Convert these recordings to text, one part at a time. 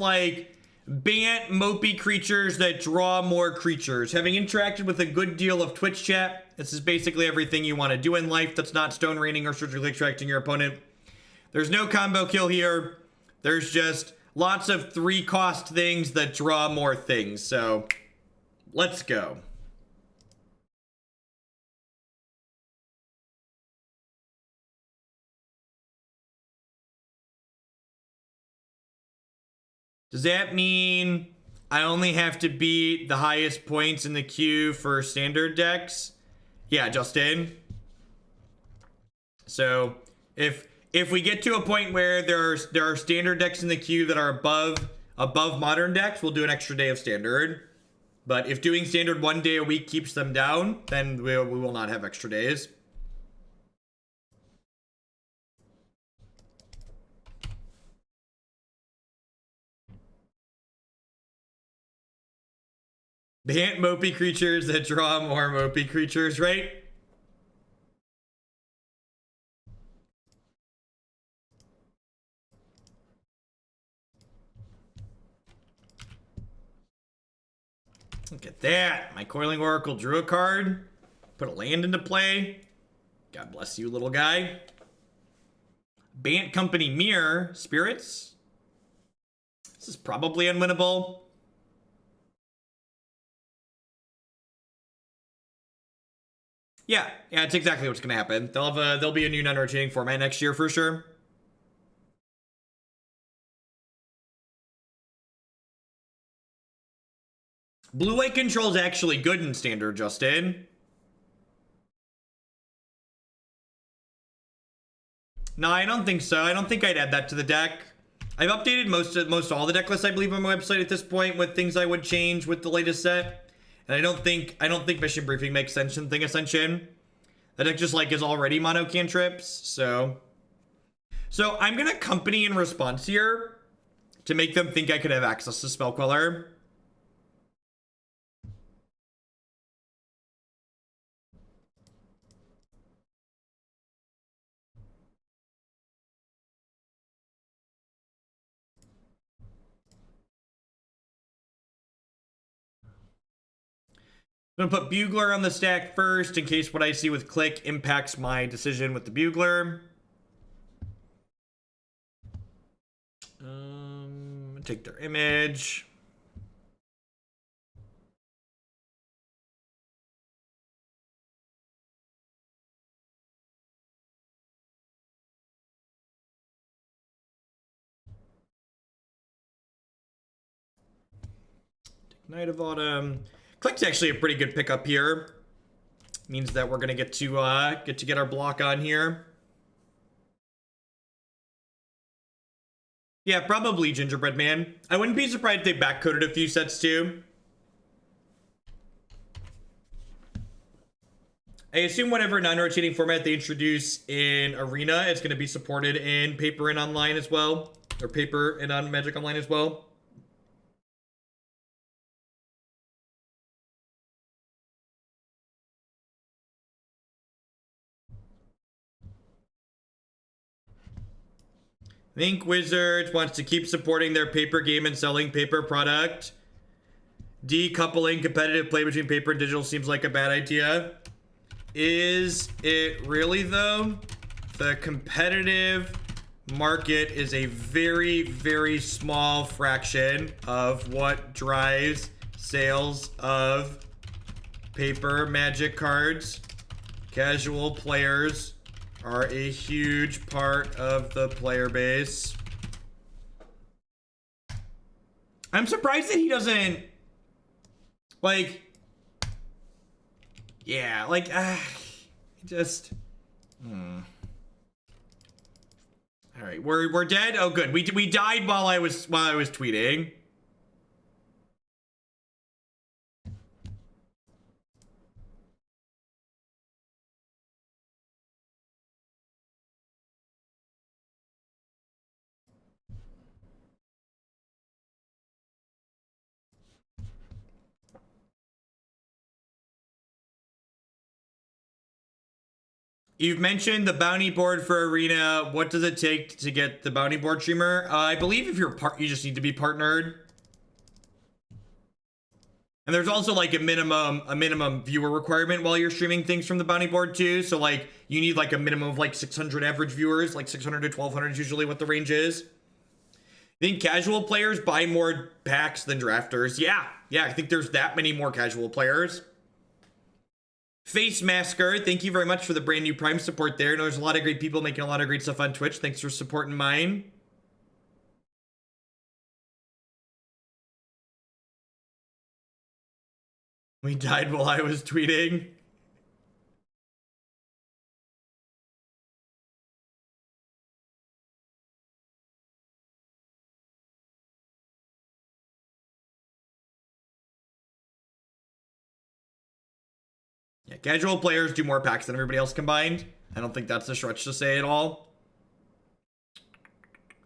like Bant mopey creatures that draw more creatures. Having interacted with a good deal of Twitch chat, this is basically everything you want to do in life that's not stone raining or surgically extracting your opponent. There's no combo kill here. There's just lots of 3-cost things that draw more things. So let's go. Does that mean I only have to beat the highest points in the queue for standard decks? Yeah, Justin. So if we get to a point where there are standard decks in the queue that are above modern decks, we'll do an extra day of standard. But if doing standard 1 day a week keeps them down, then we will not have extra days. Bant mopey creatures that draw more mopey creatures, right? Look at that. My Coiling Oracle drew a card. Put a land into play. God bless you, little guy. Bant Company Mirror Spirits. This is probably unwinnable. Yeah, it's exactly what's gonna happen. There'll be a new non-rotating format next year for sure. Blue-white control is actually good in standard, Justin. No, I don't think so. I don't think I'd add that to the deck. I've updated most all the deck lists, I believe, on my website at this point with things I would change with the latest set. And I don't think Mission Briefing makes sense in Thing Ascension. That deck just like is already mono cantrips, so I'm gonna company in response here to make them think I could have access to Spell Queller. I'm gonna put Bugler on the stack first in case what I see with Clique impacts my decision with the Bugler. Take their image. Take Night of Autumn. Clique's actually a pretty good pickup here. Means that we're gonna get our block on here. Yeah, probably Gingerbread Man. I wouldn't be surprised if they backcoded a few sets too. I assume whatever non-rotating format they introduce in Arena is going to be supported in Paper and Online as well. Or Paper and on Magic Online as well. I think Wizards wants to keep supporting their paper game and selling paper product. Decoupling competitive play between paper and digital seems like a bad idea. Is it really though? The competitive market is a very, very small fraction of what drives sales of paper Magic cards. Casual players are a huge part of the player base. I'm surprised that he doesn't like, yeah, like just all right, we're dead. Oh good, we died while I was tweeting. You've mentioned the bounty board for Arena. What does it take to get the bounty board streamer? I believe if you're you just need to be partnered. And there's also like a minimum viewer requirement while you're streaming things from the bounty board too. So like you need like a minimum of like 600 average viewers, like 600 to 1200 is usually what the range is. I think casual players buy more packs than drafters. Yeah, I think there's that many more casual players. Face Masker, thank you very much for the brand new Prime support there. I know there's a lot of great people making a lot of great stuff on Twitch. Thanks for supporting mine. We died while I was tweeting. Yeah, casual players do more packs than everybody else combined. I don't think that's a stretch to say at all.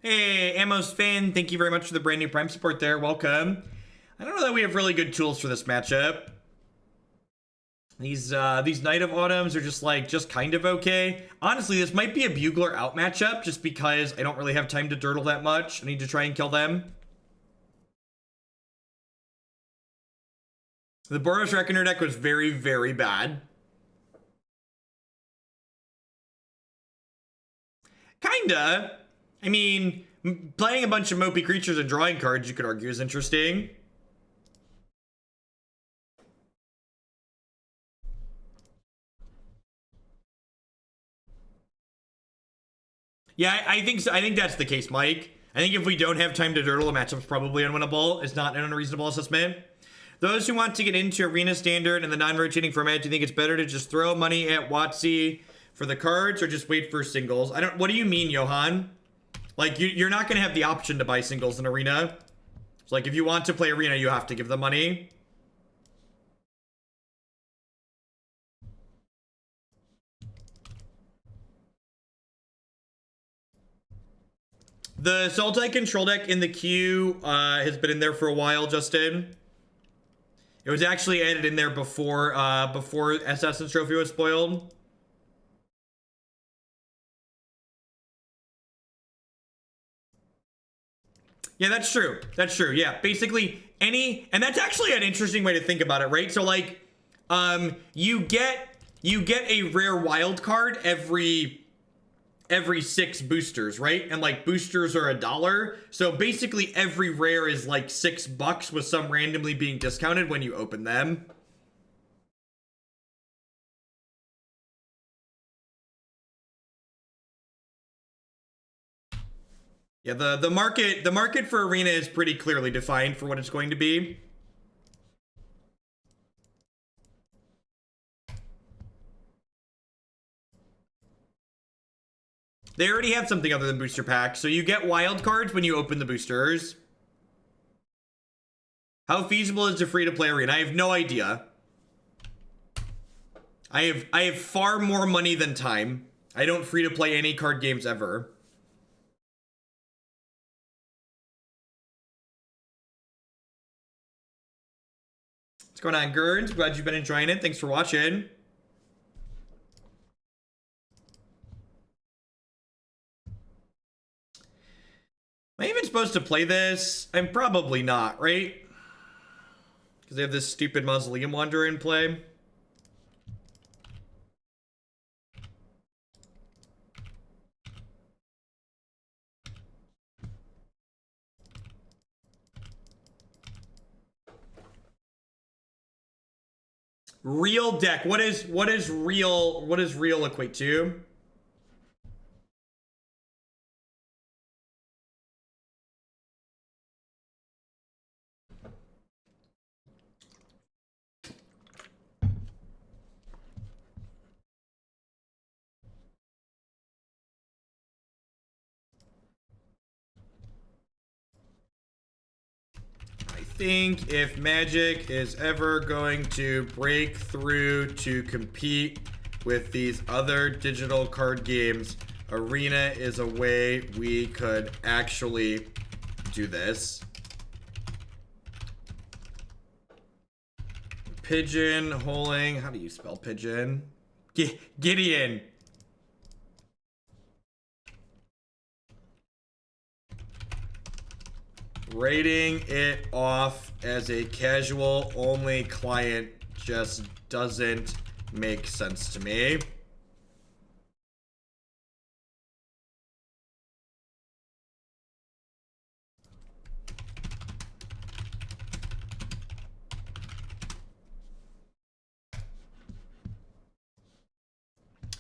Hey, Amos Fan, thank you very much for the brand new Prime support there. Welcome. I don't know that we have really good tools for this matchup. These Knight of Autumns are just kind of okay. Honestly, this might be a Bugler out matchup just because I don't really have time to dirtle that much. I need to try and kill them. The Boros Reckoner deck was very, very bad. Kinda. I mean, playing a bunch of mopey creatures and drawing cards, you could argue, is interesting. Yeah, I think so. I think that's the case, Mike. I think if we don't have time to dirtle, the matchup's probably unwinnable. It's not an unreasonable assessment. Those who want to get into Arena Standard and the non-rotating format, do you think it's better to just throw money at WotC for the cards or just wait for singles? What do you mean, Johan? Like, you're not going to have the option to buy singles in Arena. It's like, if you want to play Arena, you have to give them money. The Sultai control deck in the queue has been in there for a while, Justin. It was actually added in there before Assassin's Trophy was spoiled. Yeah, that's true. That's true. Yeah, basically and that's actually an interesting way to think about it, right? So like, you get a rare wild card every 6 boosters, right? And like boosters are $1. So basically every rare is like $6 with some randomly being discounted when you open them. Yeah, the market for Arena is pretty clearly defined for what it's going to be. They already have something other than booster packs, so you get wild cards when you open the boosters. How feasible is the free-to-play Arena? I have no idea. I have far more money than time. I don't free-to-play any card games ever. What's going on, Gurns? Glad you've been enjoying it. Thanks for watching. Am I even supposed to play this? I'm probably not, right? Because they have this stupid Mausoleum Wanderer in play. Real deck. What is real equate to? I think if Magic is ever going to break through to compete with these other digital card games, Arena is a way we could actually do this. Pigeon holing. How do you spell pigeon? Gideon. Rating it off as a casual only client just doesn't make sense to me.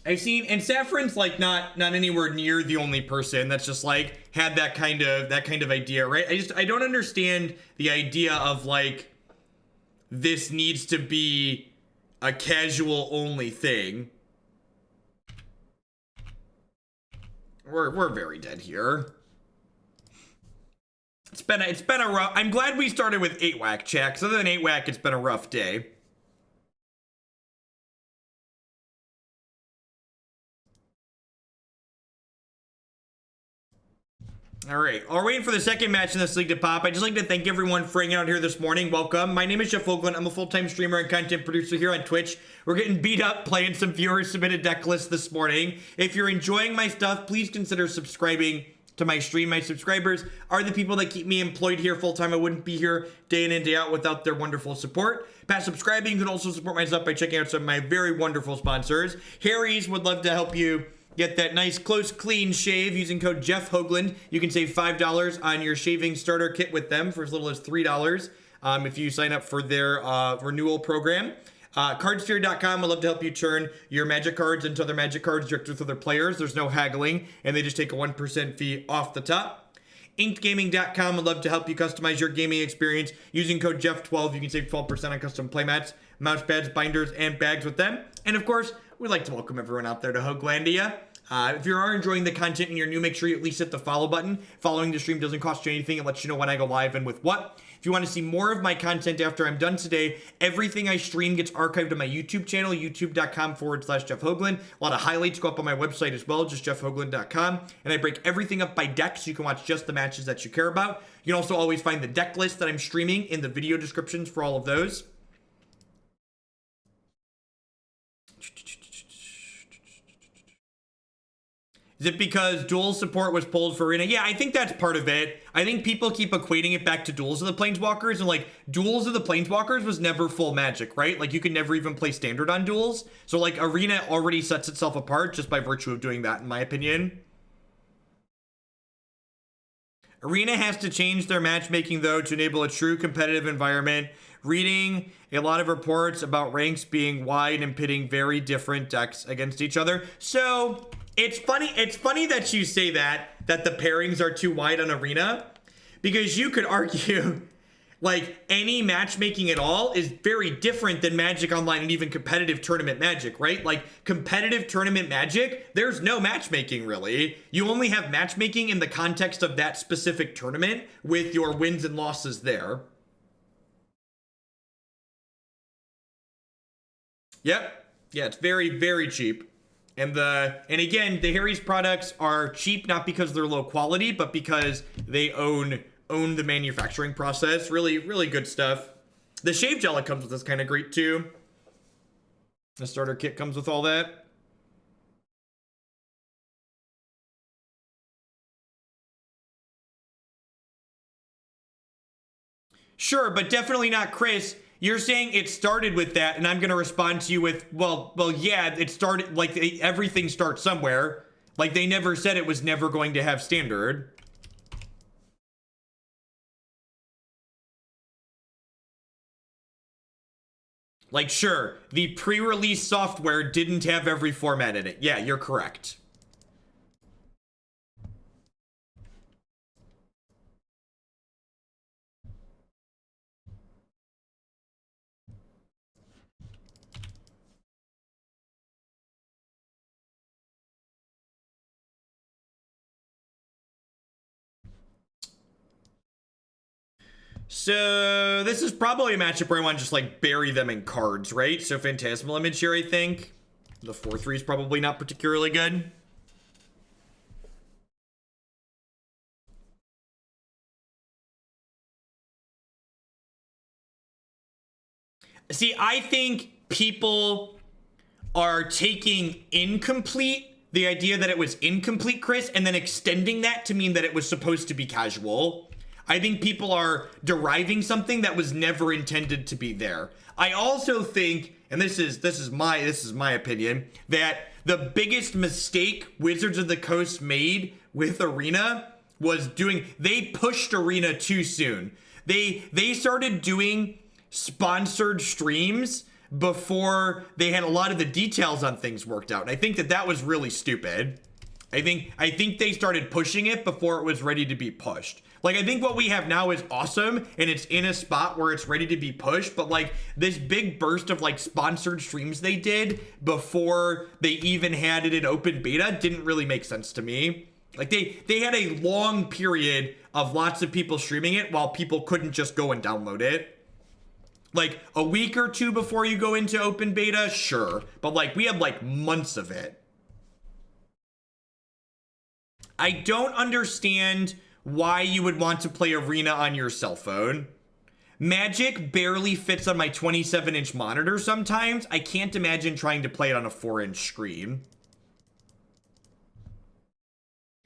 I've seen, and Saffron's like not anywhere near the only person that's just like had that kind of idea, right? I don't understand the idea of like this needs to be a casual only thing. We're very dead here. It's been a rough. I'm glad we started with 8-whack, chat, 'cause other than 8-whack, it's been a rough day. All right, we're waiting for the second match in this league to pop. I'd just like to thank everyone for hanging out here this morning. Welcome. My name is Jeff Hoagland. I'm a full-time streamer and content producer here on Twitch. We're getting beat up playing some viewer-submitted deck lists this morning. If you're enjoying my stuff, please consider subscribing to my stream. My subscribers are the people that keep me employed here full-time. I wouldn't be here day in and day out without their wonderful support. Past subscribing, you can also support my stuff by checking out some of my very wonderful sponsors. Harry's would love to help you get that nice, close, clean shave using code Jeff Hoagland. You can save $5 on your shaving starter kit with them for as little as $3 if you sign up for their renewal program. Cardsphere.com would love to help you turn your Magic cards into other Magic cards directly with other players. There's no haggling, and they just take a 1% fee off the top. InkedGaming.com would love to help you customize your gaming experience using code Jeff12. You can save 12% on custom playmats, mouse pads, binders, and bags with them. And of course, we'd like to welcome everyone out there to Hoaglandia. If you are enjoying the content and you're new, make sure you at least hit the follow button. Following the stream doesn't cost you anything. It lets you know when I go live and with what. If you want to see more of my content after I'm done today, everything I stream gets archived on my YouTube channel, youtube.com/Jeff Hoagland. A lot of highlights go up on my website as well, just jeffhoagland.com. And I break everything up by deck so you can watch just the matches that you care about. You can also always find the deck list that I'm streaming in the video descriptions for all of those. Is it because dual support was pulled for Arena? Yeah, I think that's part of it. I think people keep equating it back to Duels of the Planeswalkers, and like Duels of the Planeswalkers was never full Magic, right? Like you could never even play standard on Duels. So like Arena already sets itself apart just by virtue of doing that, in my opinion. Arena has to change their matchmaking though to enable a true competitive environment. Reading a lot of reports about ranks being wide and pitting very different decks against each other. So it's funny that you say that the pairings are too wide on Arena, because you could argue like any matchmaking at all is very different than Magic Online and even competitive tournament Magic, right? Like competitive tournament Magic, there's no matchmaking really. You only have matchmaking in the context of that specific tournament with your wins and losses there. Yep. Yeah, it's very, very cheap. And again, the Harry's products are cheap not because they're low quality, but because they own the manufacturing process. Really, really good stuff. The shave gel that comes with is kind of great too. The starter kit comes with all that. Sure, but definitely not Chris. You're saying it started with that, and I'm going to respond to you with, well, yeah, it started, like, everything starts somewhere. Like, they never said it was never going to have standard. Like, sure, the pre-release software didn't have every format in it. Yeah, you're correct. So this is probably a matchup where I want to just like bury them in cards, right? So Phantasmal Image here, I think. The 4/3 is probably not particularly good. See, I think people are taking incomplete, the idea that it was incomplete, Chris, and then extending that to mean that it was supposed to be casual. I think people are deriving something that was never intended to be there. I also think, and this is my opinion, that the biggest mistake Wizards of the Coast made with Arena was they pushed Arena too soon. They started doing sponsored streams before they had a lot of the details on things worked out. And I think that was really stupid. I think they started pushing it before it was ready to be pushed. Like, I think what we have now is awesome, and it's in a spot where it's ready to be pushed, but like this big burst of like sponsored streams they did before they even had it in open beta didn't really make sense to me. Like they had a long period of lots of people streaming it while people couldn't just go and download it. Like a week or two before you go into open beta, sure, but like we had like months of it. I don't understand why you would want to play Arena on your cell phone. Magic barely fits on my 27-inch monitor sometimes. I can't imagine trying to play it on a 4-inch screen.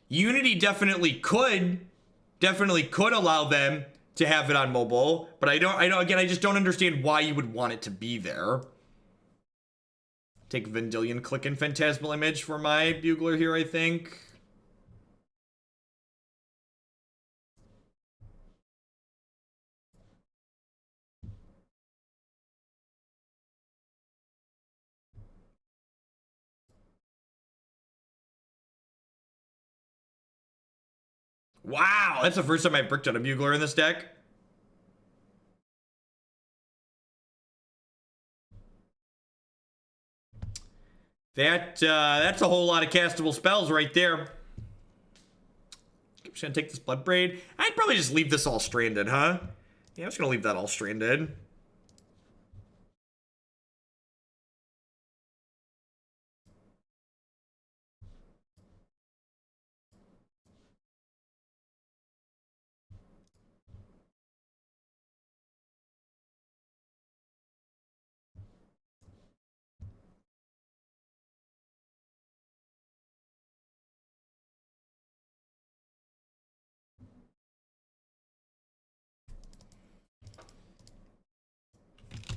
Unity definitely could allow them to have it on mobile, but I just don't understand why you would want it to be there. Take Vendilion Clique and Phantasmal Image for my Bugler here, I think. Wow, that's the first time I've bricked on a Bugler in this deck. That's a whole lot of castable spells right there. I'm just gonna take this Blood Braid. I'd probably just leave this all stranded, huh? Yeah, I'm just gonna leave that all stranded.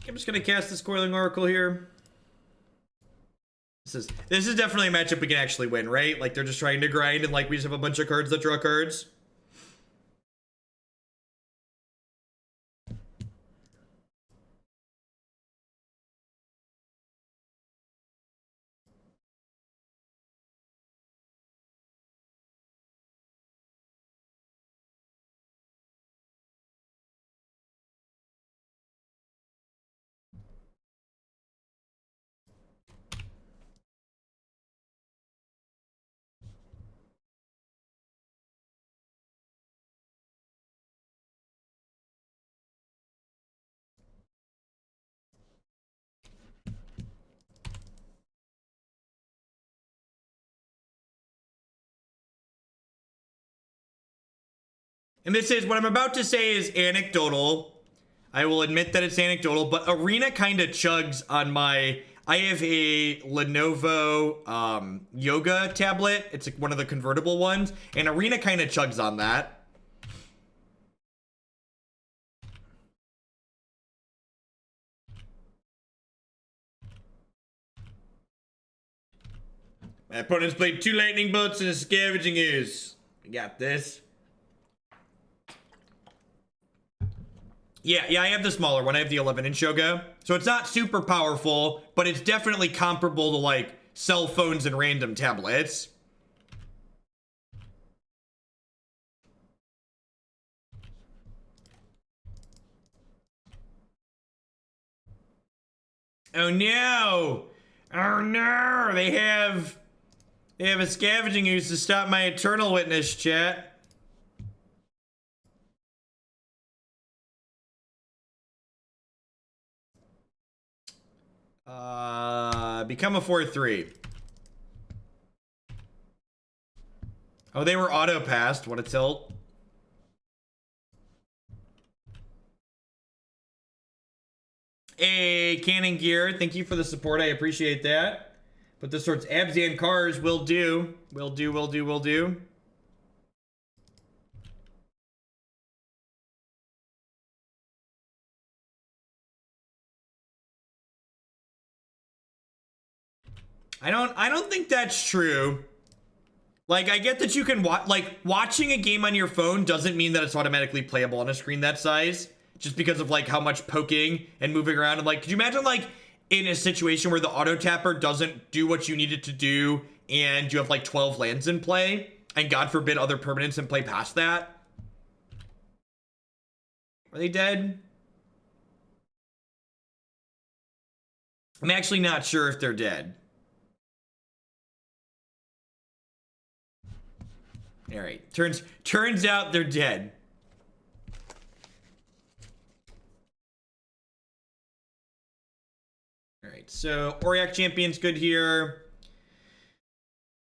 I'm just gonna cast this Coiling Oracle here. This is definitely a matchup we can actually win, right? Like they're just trying to grind and like we just have a bunch of cards that draw cards. And this is, what I'm about to say is anecdotal. I will admit that it's anecdotal, but Arena kind of chugs on my... I have a Lenovo yoga tablet. It's like one of the convertible ones. And Arena kind of chugs on that. My opponent's played 2 lightning bolts and a scavenging ooze. We got this. Yeah, I have the smaller one. I have the 11-inch yoga. So it's not super powerful, but it's definitely comparable to like cell phones and random tablets. Oh no! Oh no! They have a scavenging ooze to stop my eternal witness, chat. Become a 4/3. Oh, they were auto passed. What a tilt. Hey, Cannon Gear, thank you for the support. I appreciate that. But this sort's Abzan cars will do. Will do. I don't think that's true. Like, I get that you can watch, like, watching a game on your phone doesn't mean that it's automatically playable on a screen that size, just because of, like, how much poking and moving around. And, like, could you imagine, like, in a situation where the auto tapper doesn't do what you need it to do, and you have, like, 12 lands in play, and God forbid other permanents in play past that? Are they dead? I'm actually not sure if they're dead. All right, turns out they're dead. All right, so Auriok Champion's good here.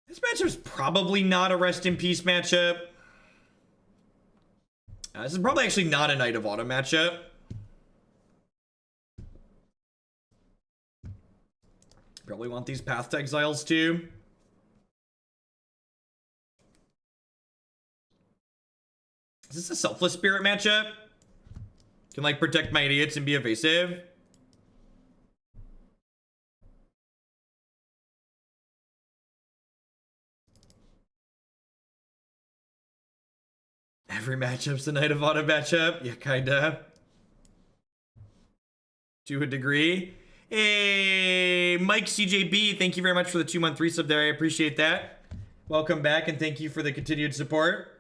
This matchup's probably not a rest in peace matchup. This is probably actually not a Knight of Autumn matchup. Probably want these Path to Exiles too. Is this a Selfless Spirit matchup? Can, like, protect my idiots and be evasive? Every matchup's a Knight of Autumn matchup. Yeah, kinda. To a degree. Hey, Mike CJB, thank you very much for the 2-month resub there. I appreciate that. Welcome back, and thank you for the continued support.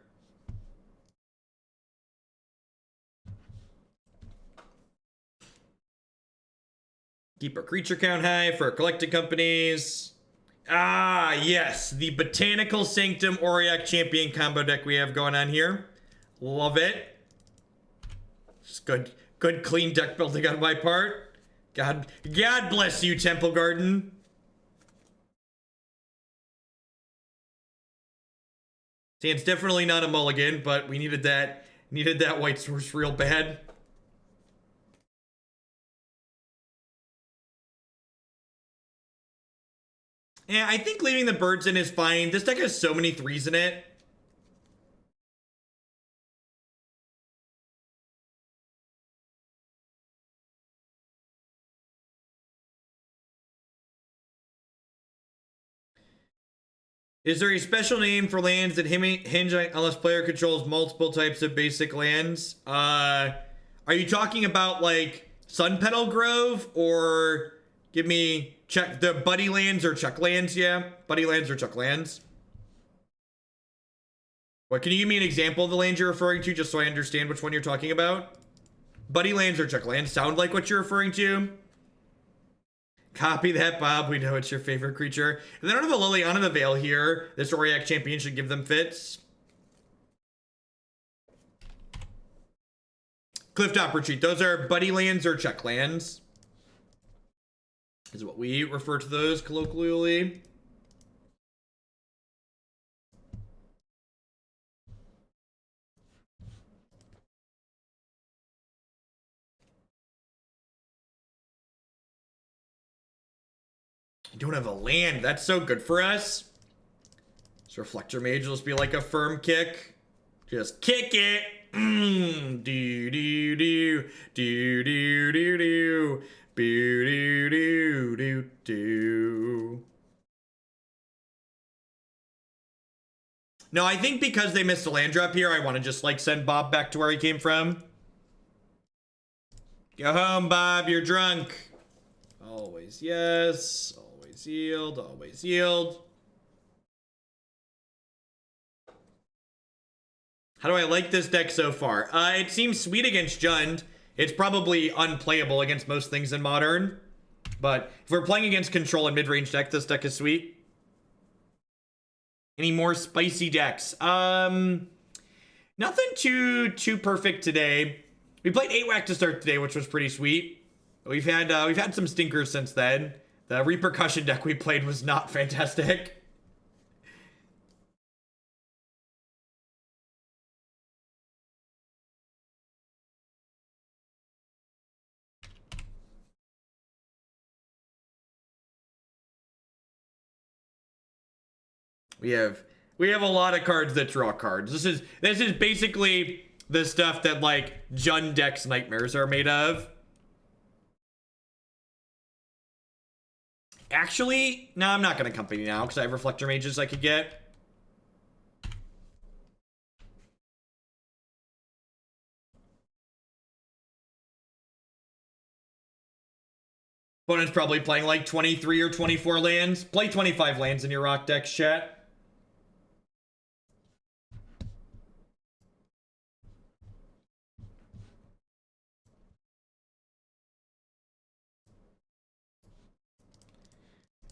Keep our creature count high for our collecting companies. Ah, yes, the Botanical Sanctum Auriok Champion combo deck we have going on here. Love it. Just good clean deck building on my part. God bless you, Temple Garden. See, it's definitely not a mulligan, but we needed that white source real bad. Yeah, I think leaving the birds in is fine. This deck has so many 3s in it. Is there a special name for lands that hinge on unless player controls multiple types of basic lands? Are you talking about, like, Sun Petal Grove, or give me check the Buddy lands or Chuck lands? Yeah, Buddy lands or Chuck lands. What, can you give me an example of the lands you're referring to, just so I understand which one you're talking about? Buddy lands or Chuck lands sound like what you're referring to. Copy that, Bob. We know it's your favorite creature. If they don't have a Liliana the Veil here, this Auriok Champion should give them fits. Clifftop Retreat. Those are Buddy lands or Check lands, is what we refer to those colloquially. I don't have a land. That's so good for us. This Reflector Mage will just be like a firm kick. Just kick it. Do do do do do do do do do do do. No, I think because they missed a land drop here, I want to just, like, send Bob back to where he came from. Go home, Bob. You're drunk. Always yes. Always yield. Always yield. How do I like this deck so far? It seems sweet against Jund. It's probably unplayable against most things in Modern. But if we're playing against control and mid-range deck, this deck is sweet. Any more spicy decks? Nothing too perfect today. We played 8-Whack to start today, which was pretty sweet. We've had some stinkers since then. The Repercussion deck we played was not fantastic. We have a lot of cards that draw cards. This is basically the stuff that, like, Jund decks nightmares are made of. Actually, no, I'm not going to company now because I have Reflector Mages I could get. Opponent's probably playing like 23 or 24 lands. Play 25 lands in your rock decks, chat.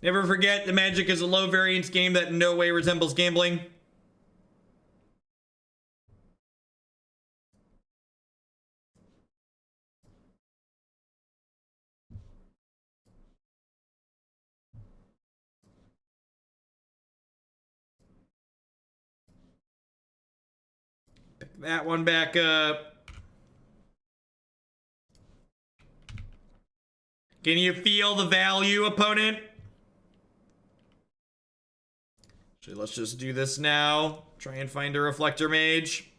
Never forget, the Magic is a low variance game that in no way resembles gambling. Pick that one back up. Can you feel the value, opponent? Actually, let's just do this now. Try and find a Reflector Mage.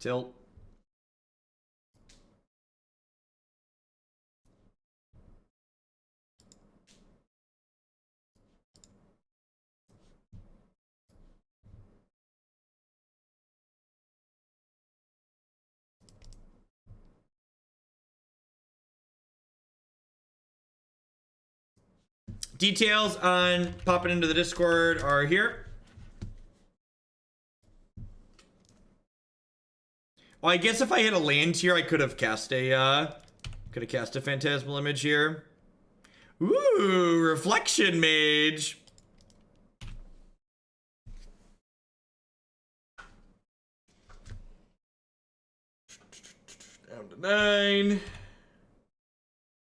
Tilt. Details on popping into the Discord are here. Well, I guess if I had a land here, I could have cast a Phantasmal Image here. Ooh, Reflection Mage. Down to 9.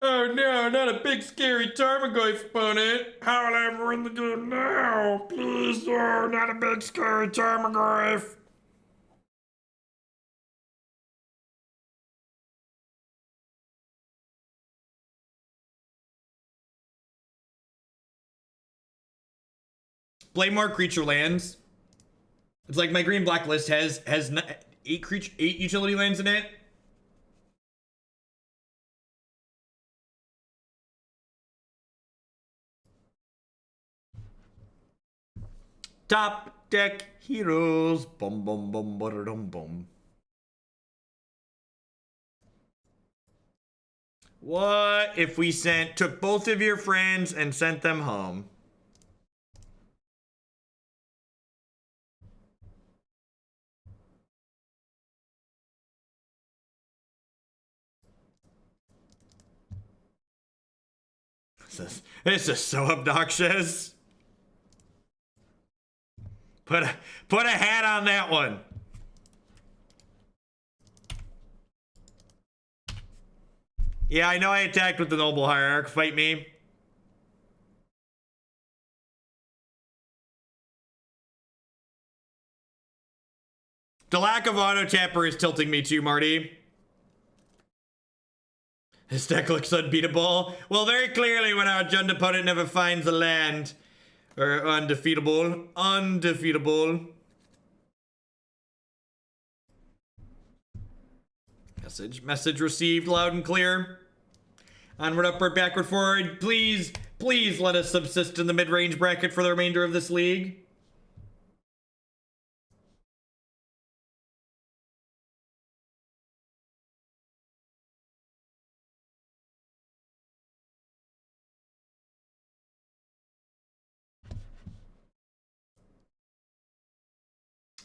Oh no, not a big scary Tarmogoyf opponent. How will I ever win the game now? Please, oh, not a big scary Tarmogoyf. Play more creature lands. It's like my green black list has 8 utility lands in it. Top deck heroes. Bum bum bum dum bum. What if we took both of your friends and sent them home? This is so obnoxious. Put a hat on that one. Yeah, I know I attacked with the Noble Hierarch. Fight me. The lack of auto tapper is tilting me too, Marty. This deck looks unbeatable. Well, very clearly when our Jund opponent never finds a land. Or undefeatable. Undefeatable. Message received loud and clear. Onward, upward, backward, forward. Please, please let us subsist in the mid-range bracket for the remainder of this league.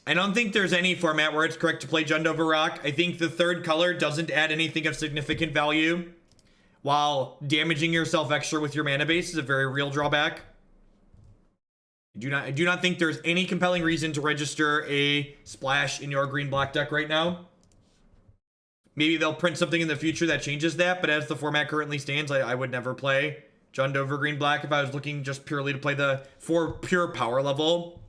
I don't think there's any format where it's correct to play Jund over Rock. I think the third color doesn't add anything of significant value, while damaging yourself extra with your mana base is a very real drawback. I do not think there's any compelling reason to register a splash in your green-black deck right now. Maybe they'll print something in the future that changes that, but as the format currently stands, I would never play Jund over green-black if I was looking just purely to play for pure power level.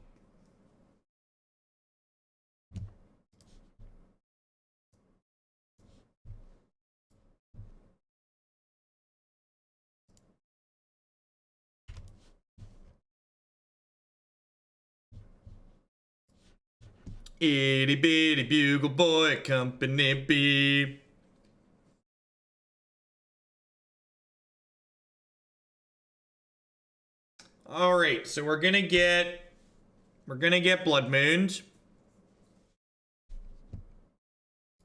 Itty bitty bugle boy, company B. All right, so we're gonna get Blood Mooned.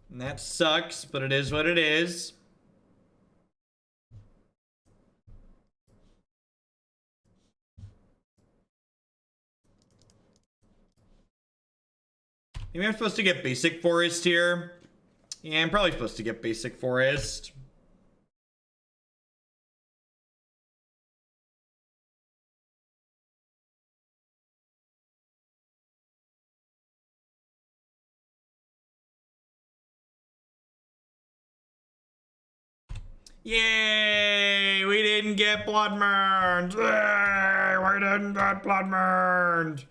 And that sucks, but it is what it is. Maybe I'm supposed to get Basic Forest here. Yeah, I'm probably supposed to get Basic Forest. Yay! We didn't get Bloodmourned! Yay! We didn't get Bloodmourned!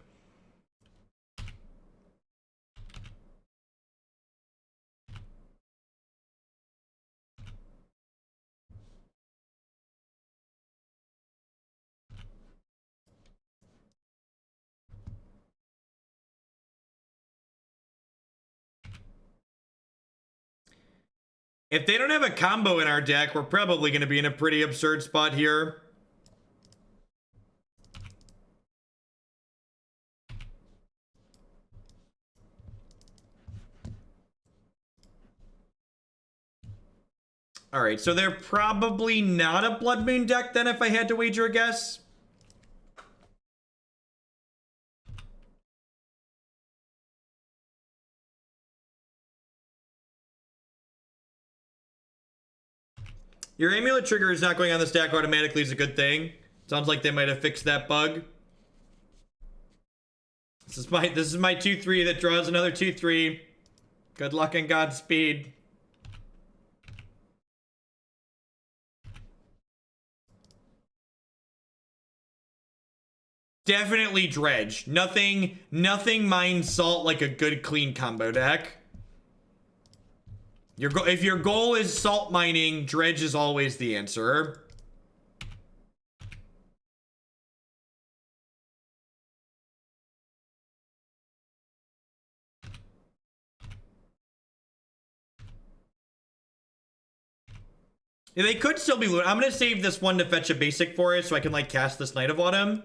If they don't have a combo in our deck, we're probably going to be in a pretty absurd spot here. All right, so they're probably not a Blood Moon deck then, if I had to wager a guess. Your Amulet trigger is not going on the stack automatically is a good thing. Sounds like they might have fixed that bug. This is my 2-3 that draws another 2-3. Good luck and Godspeed. Definitely Dredge. Nothing mines Salt like a good clean combo deck. If your goal is salt mining, Dredge is always the answer. Yeah, they could still be looting. I'm gonna save this one to fetch a basic forest so I can like cast this Night of Autumn.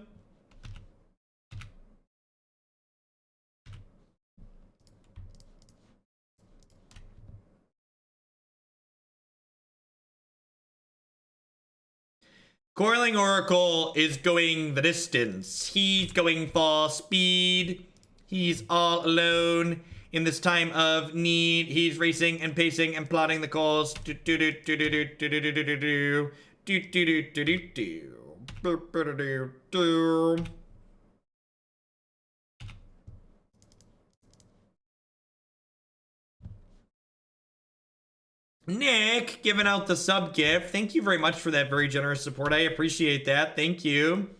Coiling Oracle is going the distance. He's going for speed. He's all alone in this time of need. He's racing and pacing and plotting the calls. Do do do do do do do do do do do do do do do do do. Nick, giving out the sub gift. Thank you very much for that very generous support. I appreciate that. Thank you.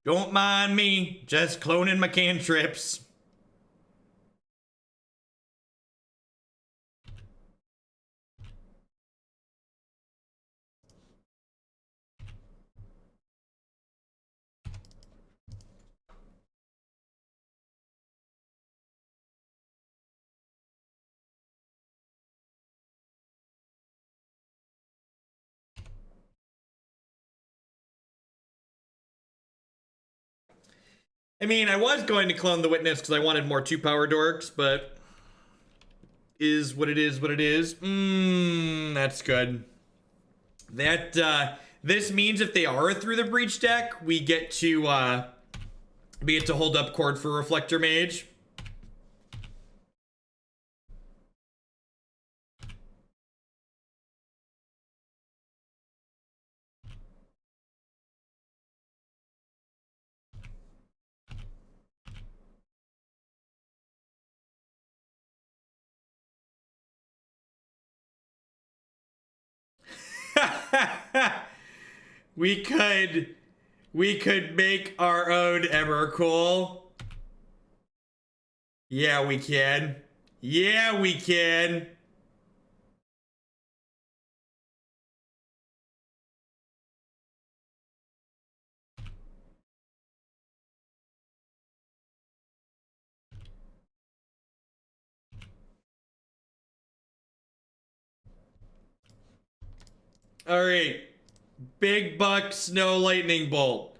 Don't mind me, just cloning my cantrips. I mean, I was going to clone the Witness because I wanted more 2-power dorks, but is what it is what it is. That's good. That, this means if they are through the Breach deck, we get to hold up Chord for Reflector Mage. we could make our own Emrakul. Yeah, we can. Yeah, we can. All right. Big bucks, no lightning bolt.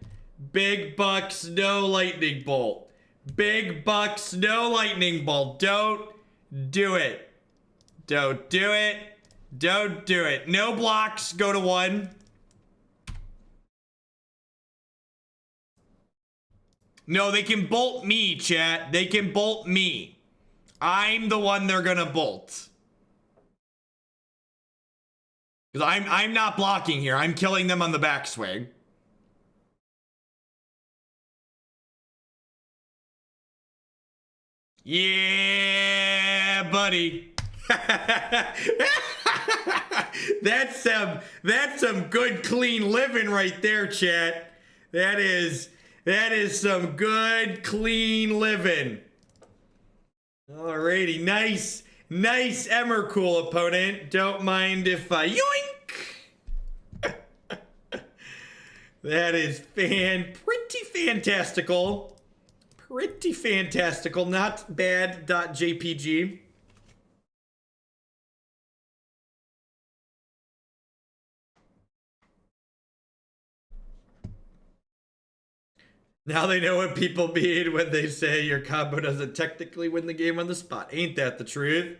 Big bucks, no lightning bolt. Big bucks, no lightning bolt. Don't do it. Don't do it. Don't do it. No blocks, go to 1. No, they can bolt me, chat. They can bolt me. I'm the one they're gonna bolt. Because I'm not blocking here. I'm killing them on the backswing. Yeah, buddy. That's some good clean living right there, chat. That is some good clean living. Alrighty, nice Emmercool opponent. Don't mind if I yoink. That is pretty fantastical. Pretty fantastical, not bad. .jpg. Now they know what people mean when they say your combo doesn't technically win the game on the spot. Ain't that the truth?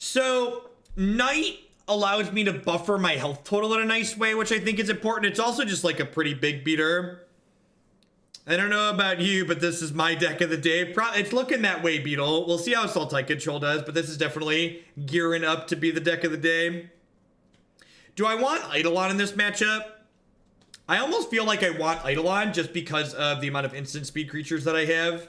So, Knight allows me to buffer my health total in a nice way, which I think is important. It's also just like a pretty big beater. I don't know about you, but this is my deck of the day. It's looking that way, Beetle. We'll see how Sultai Control does, but this is definitely gearing up to be the deck of the day. Do I want Eidolon in this matchup? I almost feel like I want Eidolon just because of the amount of instant speed creatures that I have.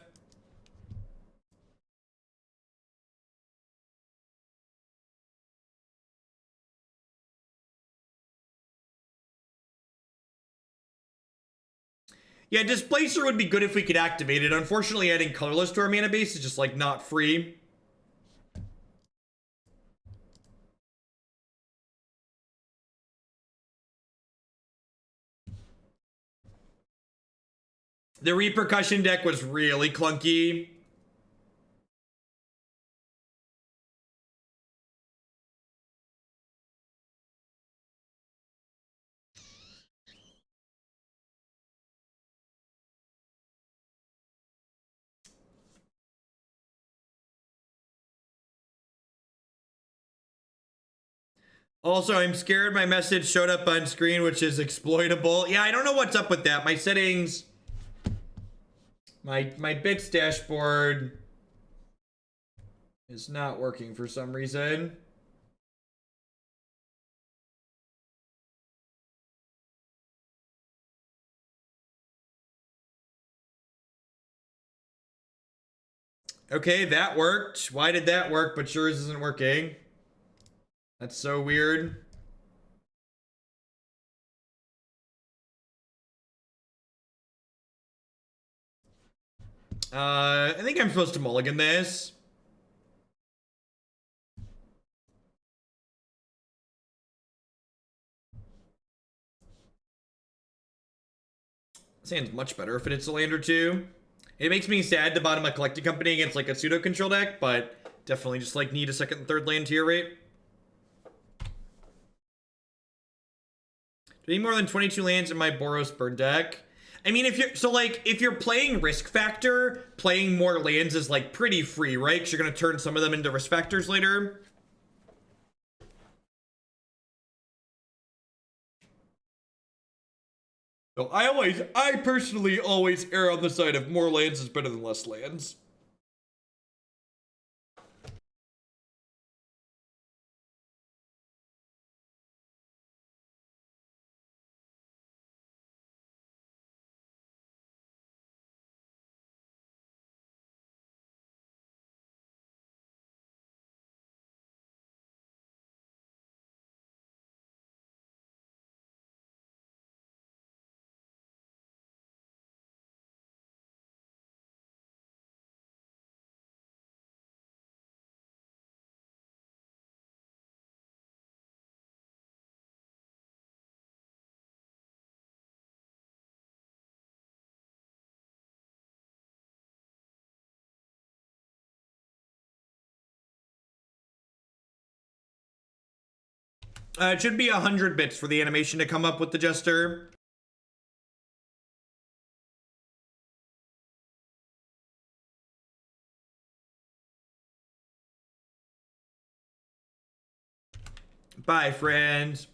Yeah, Displacer would be good if we could activate it. Unfortunately, adding Colorless to our mana base is just, like, not free. The Repercussion deck was really clunky. Also, I'm scared my message showed up on screen, which is exploitable. Yeah, I don't know what's up with that. My settings, my bits dashboard is not working for some reason. Okay, that worked. Why did that work, but yours isn't working? That's so weird. I think I'm supposed to mulligan this. This hand's much better if it's a land or two. It makes me sad to bottom a collecting company against like a pseudo control deck, but definitely just like need a second and third land tier rate. Do I need more than 22 lands in my Boros burn deck? I mean, if you're playing risk factor, playing more lands is like pretty free, right? Because you're gonna turn some of them into risk factors later. So I personally always err on the side of more lands is better than less lands. It should be 100 bits for the animation to come up with the Jester. Bye, friends.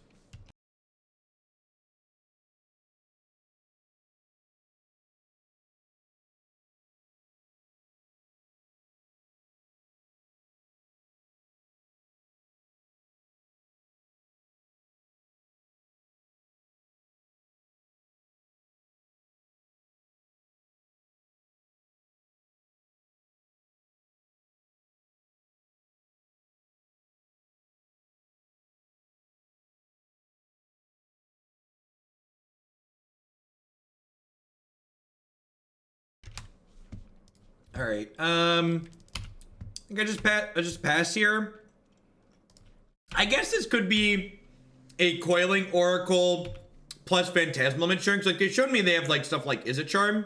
All right. I think I just pass here. I guess this could be a Coiling Oracle plus Phantasmal Image. Like they showed me they have like stuff like Is It Charm.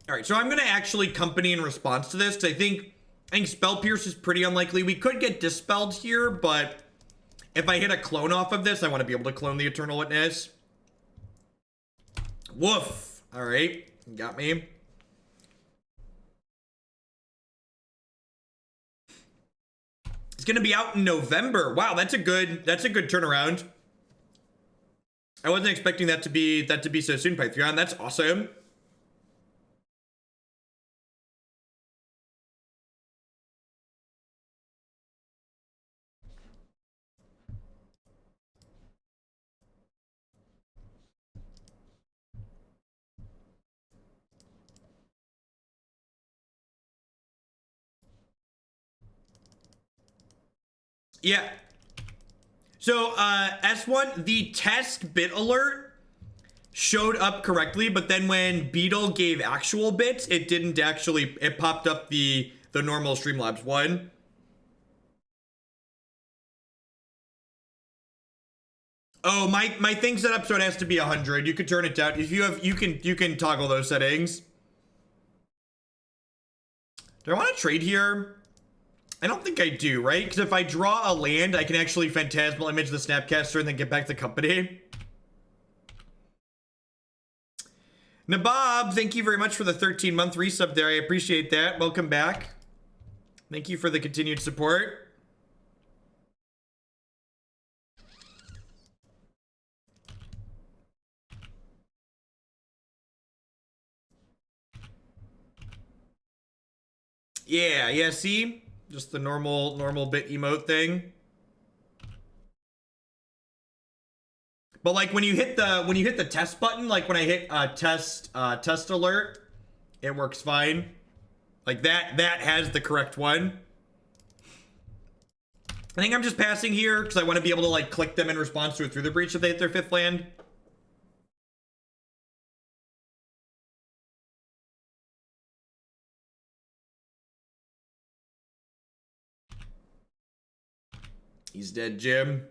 All right, so I'm gonna actually company in response to this because I think Spell Pierce is pretty unlikely. We could get dispelled here, but if I hit a clone off of this, I want to be able to clone the Eternal Witness. Woof. All right. Got me. It's gonna be out in November. Wow, that's a good turnaround. I wasn't expecting that to be so soon, Python. That's awesome. Yeah. So, S1, the test bit alert showed up correctly, but then when Beetle gave actual bits, it didn't actually, it popped up the normal Streamlabs one. Oh, my thing set up so it has to be 100. You could turn it down. If you have, you can toggle those settings. Do I want to trade here? I don't think I do, right? Because if I draw a land, I can actually Phantasmal Image the Snapcaster and then get back to company. Nabob, thank you very much for the 13-month resub there. I appreciate that. Welcome back. Thank you for the continued support. Yeah, see? Just the normal bit emote thing. But like when you hit the test button, like when I hit test alert, it works fine. Like that has the correct one. I think I'm just passing here because I want to be able to like click them in response to it through the breach if they hit their 5th land. He's dead, Jim.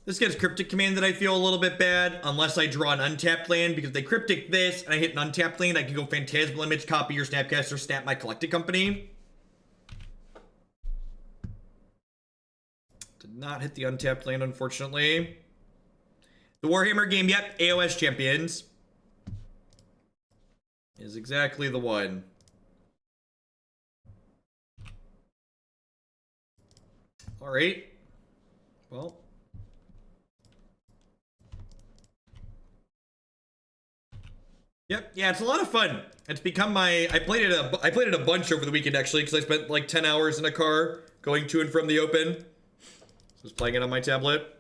This gets Cryptic Command that I feel a little bit bad, unless I draw an untapped land, because if they Cryptic this, and I hit an untapped land, I can go Phantasmal Image, copy your Snapcaster, snap my Collected Company. Did not hit the untapped land, unfortunately. The Warhammer game, yep, AOS Champions. Is exactly the one. Alright. Well. Yep, yeah, it's a lot of fun. It's become my I played it a bunch over the weekend actually, because I spent like 10 hours in a car going to and from the open. So I was playing it on my tablet.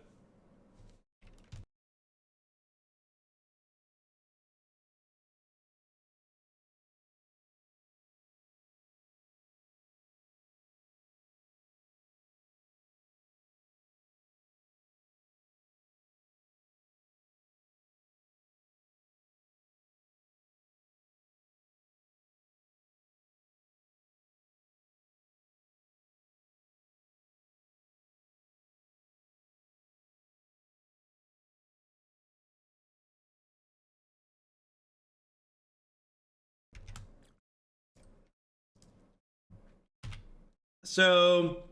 So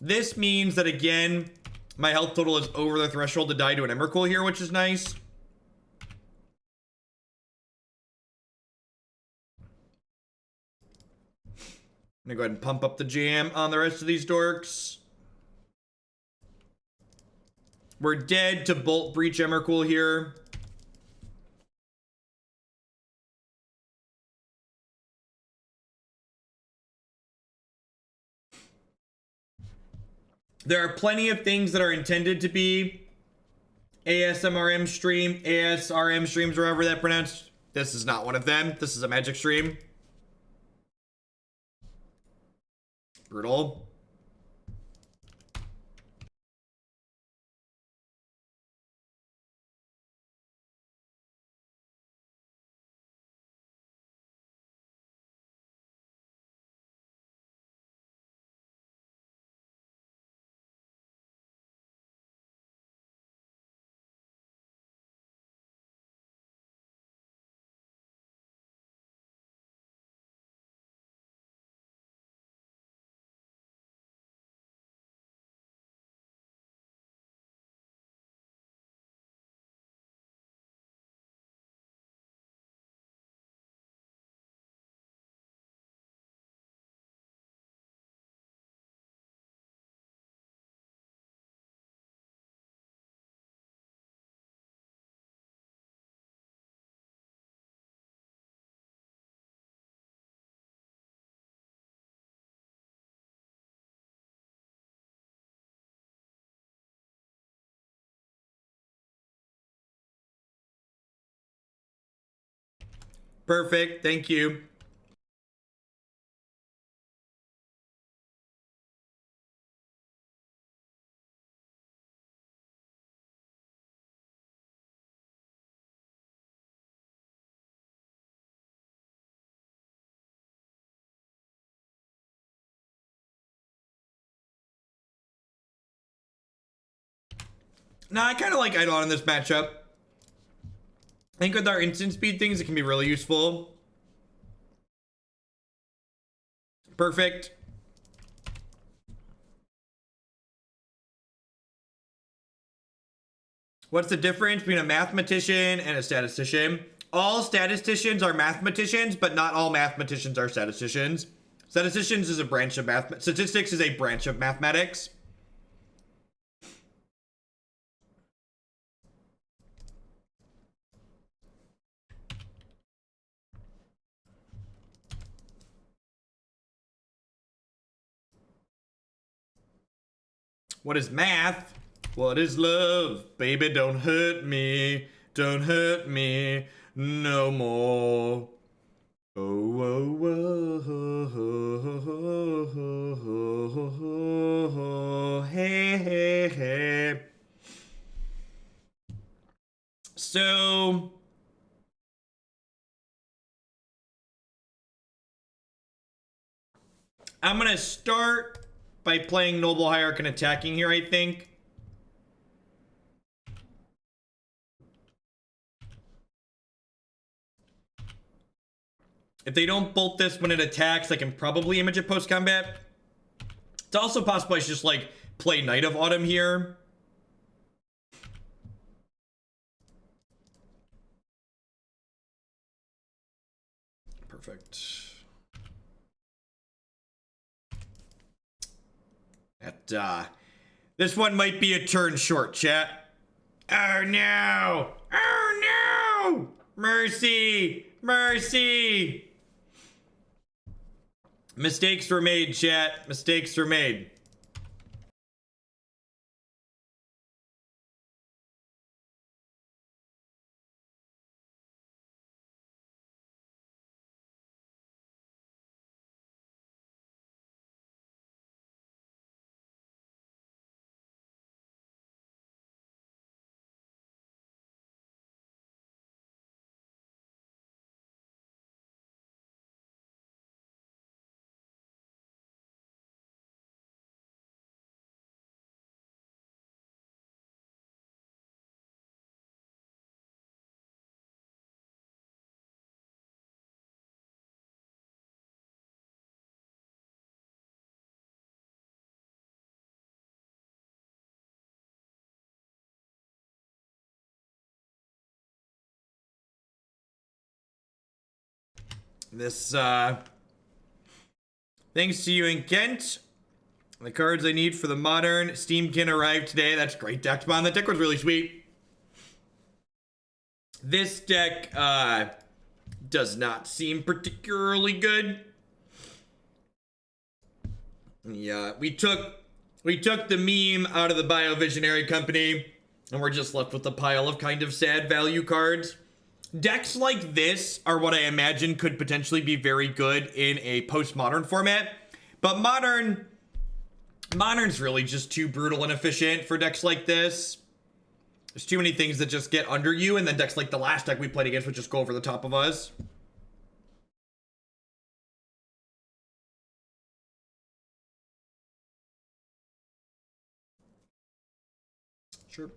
this means that, again, my health total is over the threshold to die to an Emrakul here, which is nice. I'm gonna go ahead and pump up the jam on the rest of these dorks. We're dead to Bolt Breach Emrakul here. There are plenty of things that are intended to be ASMRM streams, or however that pronounced. This is not one of them. This is a magic stream. Brutal. Perfect. Thank you. Nah, I kind of like Eidolon in this matchup. I think with our instant speed things, it can be really useful. Perfect. What's the difference between a mathematician and a statistician? All statisticians are mathematicians, but not all mathematicians are statisticians. Statisticians is a branch of math. Statistics is a branch of mathematics. What is math? What is love? Baby, don't hurt me. Don't hurt me no more. Oh, oh, oh, hey, hey, hey. So I'm gonna start by playing Noble Hierarch and attacking here, I think. If they don't bolt this when it attacks, I can probably image it post-combat. It's also possible I should just, like, play Knight of Autumn here. Perfect. This one might be a turn short, chat. Oh no! Oh no! Mercy! Mercy! Mistakes were made, chat. Mistakes were made. This, thanks to you and Kent. The cards I need for the Modern Steamkin arrived today. That's great deck spawn. The deck was really sweet. This deck, does not seem particularly good. Yeah, we took the meme out of the Biovisionary company, and we're just left with a pile of kind of sad value cards. Decks like this are what I imagine could potentially be very good in a postmodern format, but Modern's really just too brutal and efficient for decks like this. There's too many things that just get under you, and then decks like the last deck we played against would just go over the top of us. Sure.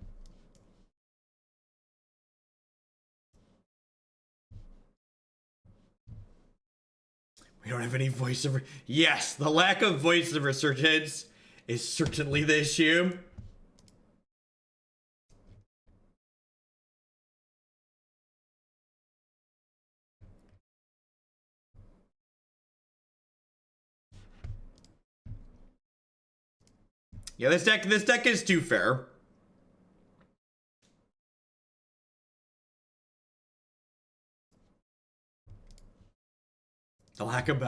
We don't have any voice of... Yes, the lack of voice of resurgence is certainly the issue. Yeah, this deck is too fair. The lack of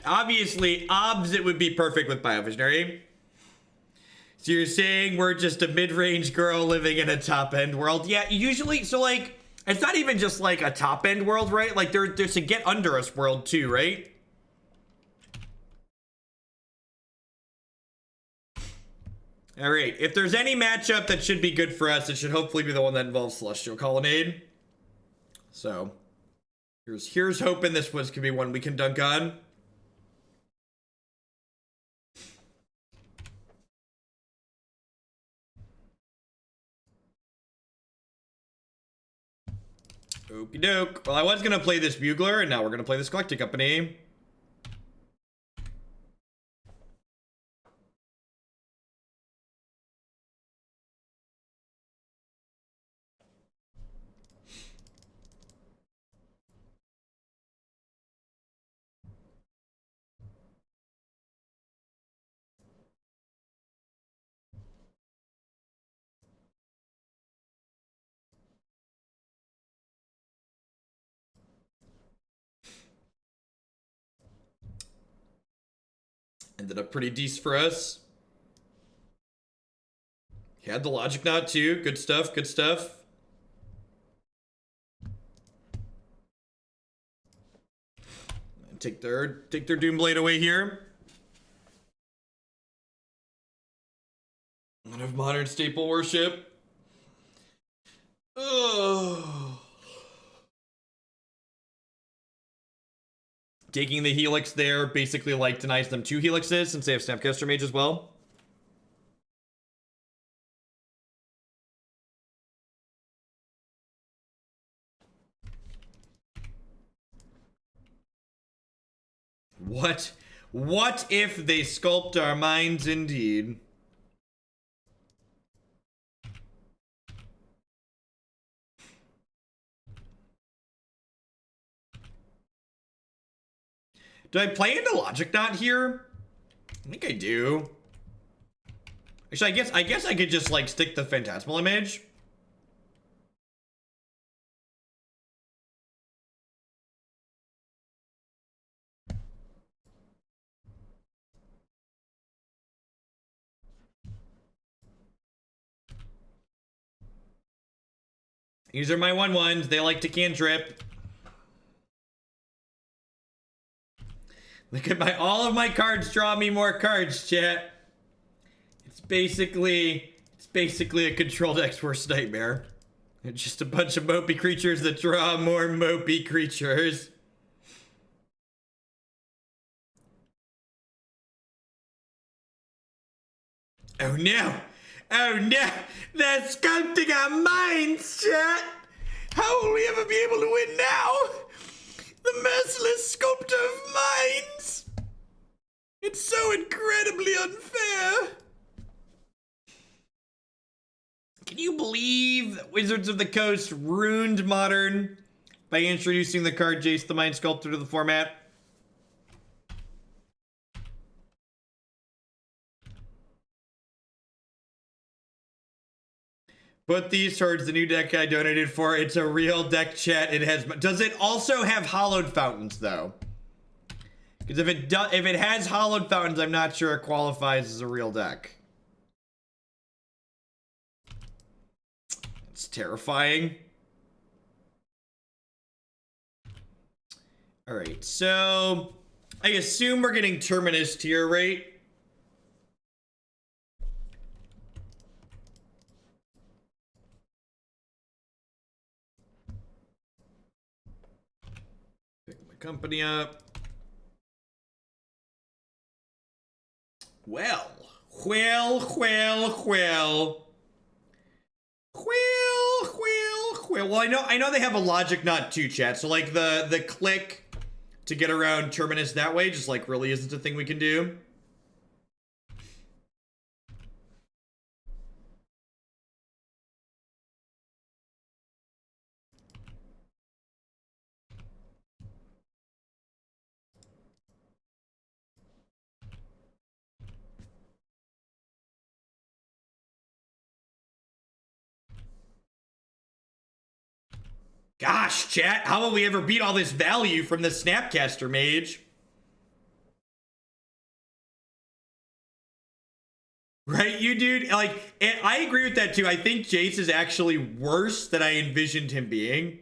obviously, it would be perfect with Biovisionary. So you're saying we're just a mid-range girl living in a top-end world? Yeah, usually, so like, it's not even just like a top-end world, right? Like there's a get under us world too, right? All right, if there's any matchup that should be good for us, it should hopefully be the one that involves Celestial Colonnade. So, here's hoping this was could be one we can dunk on. Okie doke. Well, I was gonna play this Bugler, and now we're gonna play this Collecting Company. Ended up pretty decent for us. He had the Logic Knot too. Good stuff, good stuff. Take their Doomblade away here. One of Modern staple worship. Oh. Taking the Helix there basically like denies them 2 Helixes since they have Snapcaster Mage as well. What if they sculpt our minds indeed? Do I play into Logic Knot here? I think I do. Actually, I guess I could just like stick the Phantasmal Image. These are my 1/1s. They like to cantrip. Look at all of my cards draw me more cards, chat. It's basically a control deck's worst nightmare. It's just a bunch of mopey creatures that draw more mopey creatures. Oh no! Oh no! They're sculpting our minds, chat! How will we ever be able to win now? The merciless sculptor of minds! It's so incredibly unfair! Can you believe that Wizards of the Coast ruined Modern by introducing the card Jace the Mind Sculptor to the format. Put these towards the new deck I donated for. It's a real deck, chat. It has. Does it also have Hallowed Fountains though? Because if it has Hallowed Fountains, I'm not sure it qualifies as a real deck. It's terrifying. All right, so I assume we're getting Terminus tier rate. Pick my company up. Well. Well, I know they have a logic not to, chat. So like the click to get around Terminus that way just like really isn't a thing we can do. Gosh, chat, how will we ever beat all this value from the Snapcaster Mage? Right, you dude? Like, I agree with that too. I think Jace is actually worse than I envisioned him being.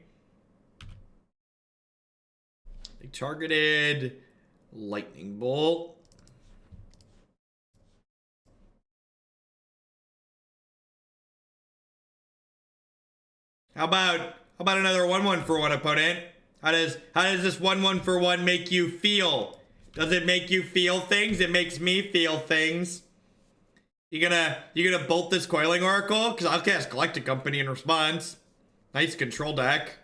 They targeted Lightning Bolt. How about another 1/1 for one, opponent? How does this 1/1 for one make you feel? Does it make you feel things? It makes me feel things. You gonna bolt this Coiling Oracle? Because I'll cast Galactic Company in response. Nice control deck.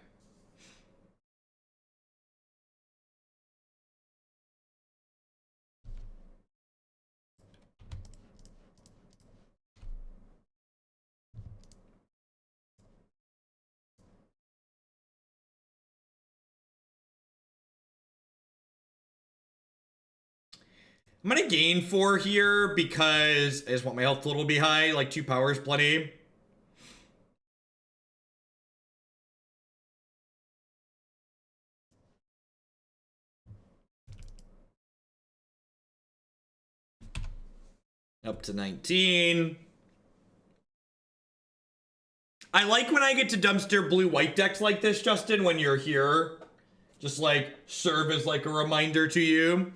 I'm gonna gain 4 here because I just want my health total to be high. Like 2 power is plenty. Up to 19. I like when I get to dumpster blue-white decks like this, Justin, when you're here. Just like serve as like a reminder to you.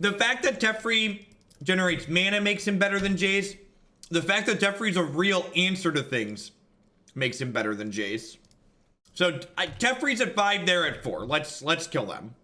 The fact that Teferi generates mana makes him better than Jace. The fact that Teferi's a real answer to things makes him better than Jace. So Teferi's at 5, they're at 4. Let's kill them.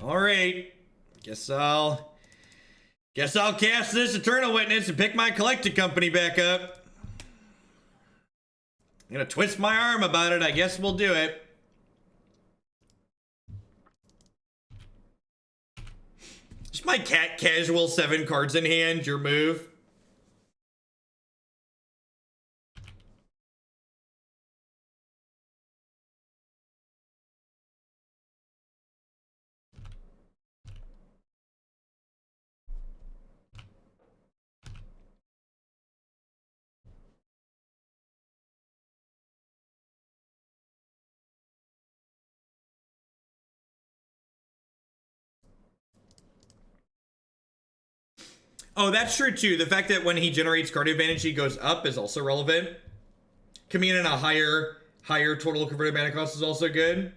All right, guess I'll cast this Eternal Witness and pick my Collected Company back up. I'm gonna twist my arm about it. I guess we'll do it. Just my cat casual 7 cards in hand. Your move. Oh, that's true too. The fact that when he generates card advantage, he goes up is also relevant. Coming in at a higher total converted mana cost is also good.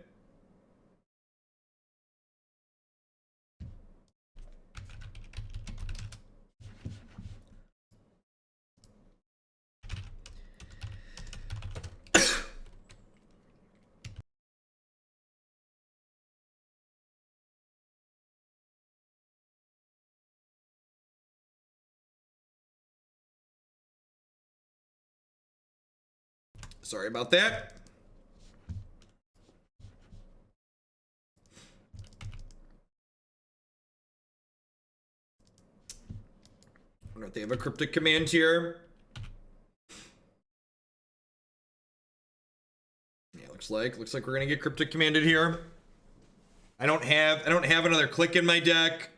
Sorry about that. I wonder if they have a cryptic command here. Yeah, looks like we're gonna get cryptic commanded here. I don't have another click in my deck.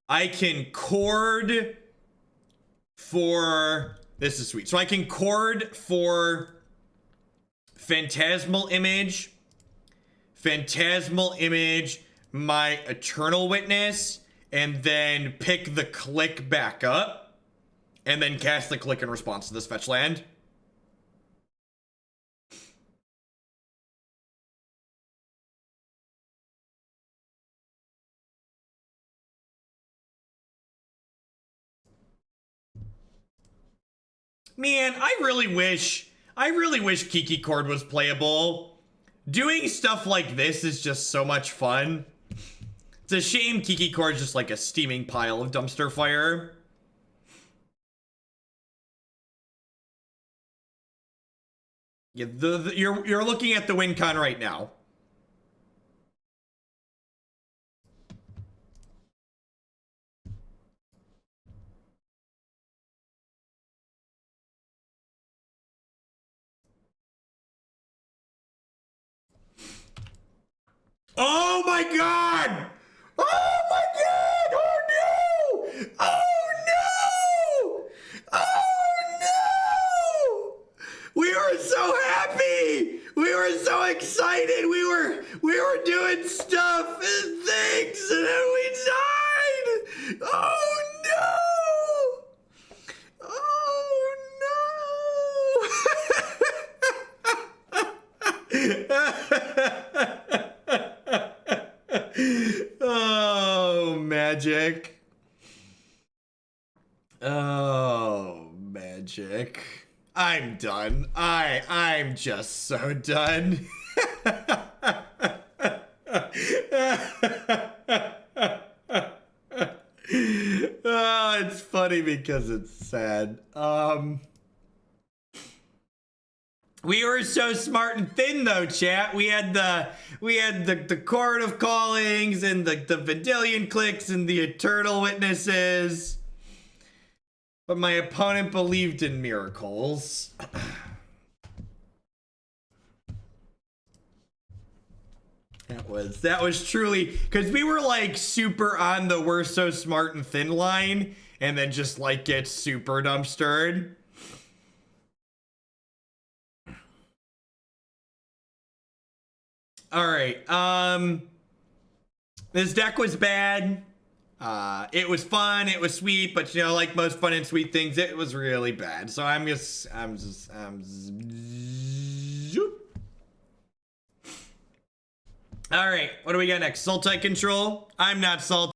I can chord for, this is sweet. So I can chord for Phantasmal Image, my Eternal Witness, and then pick the click back up, and then cast the click in response to this fetch land. Man, I really wish Kiki Chord was playable. Doing stuff like this is just so much fun. It's a shame Kiki Chord's just like a steaming pile of dumpster fire. Yeah, you're looking at the win con right now. Oh my god! Oh my god! Oh no! Oh no! Oh no! We were so happy! We were so excited! We were doing stuff and things, and then we died! Oh no! Oh no! Oh, magic. Oh, magic. I'm done. I'm just so done. Oh, it's funny because it's sad. We were so smart and thin though, chat. We had the Chord of Callings and the Vendilion Cliques and the Eternal Witnesses. But my opponent believed in miracles. That was truly, because we were like super on the we're so smart and thin line, and then just like get super dumpstered. All right. This deck was bad. It was fun. It was sweet, but you know, like most fun and sweet things, it was really bad. So I'm just. All right. What do we got next? Sultai Control. I'm not Sultai.